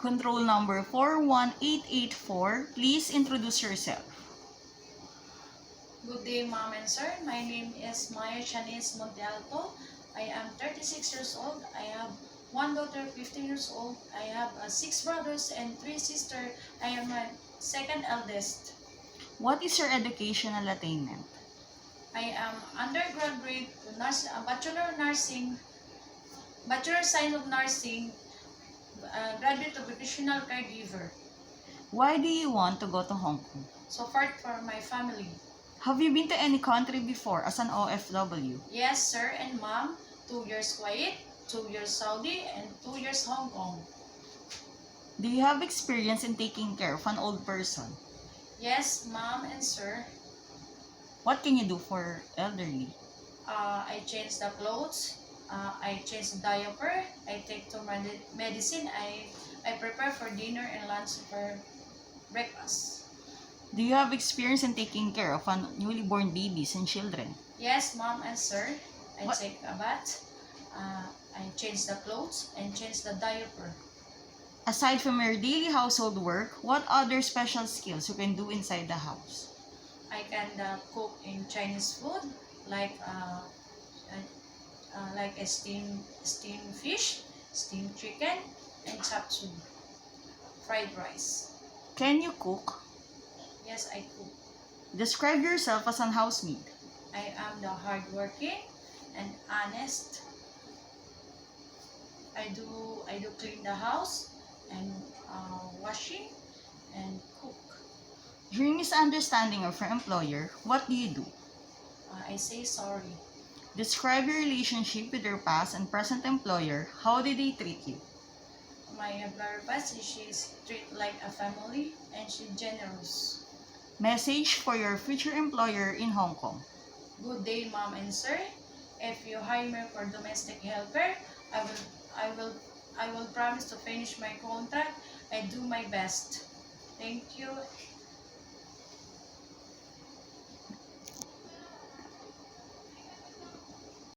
Control number 41884, please introduce yourself. Good day, Ma'am and Sir. My name is Maya Chanice Montealto. I am 36 years old. I have one daughter, 15 years old. I have 6 brothers and 3 sisters. I am my second eldest. What is your educational attainment? I am undergraduate to Bachelor Nursing, Bachelor Science of Nursing, graduate of vocational caregiver. Why do you want to go to Hong Kong? So far for my family. Have you been to any country before as an OFW? Yes, sir and ma'am. 2 years Kuwait, 2 years Saudi, and 2 years Hong Kong. Do you have experience in taking care of an old person? Yes, ma'am and sir. What can you do for elderly? I change the clothes. I change the diaper. I take to my medicine. I prepare for dinner and lunch for breakfast. Do you have experience in taking care of newly born babies and children? Yes, ma'am and sir. I What? take a bath. I change the clothes and change the diaper. Aside from your daily household work, what other special skills you can do inside the house? I can cook in Chinese food like a steamed fish, steamed chicken, and chop suey, fried rice. Can you cook? Yes, I cook. Describe yourself as an housemaid. I am the hardworking and honest. I do clean the house and washing and cook. During misunderstanding of your employer, what do you do? I say sorry. Describe your relationship with your past and present employer. How did they treat you? My employer past, she's treated like a family and she's generous. Message for your future employer in Hong Kong. Good day, ma'am and sir. If you hire me for domestic helper, I will promise to finish my contract. I do my best. Thank you.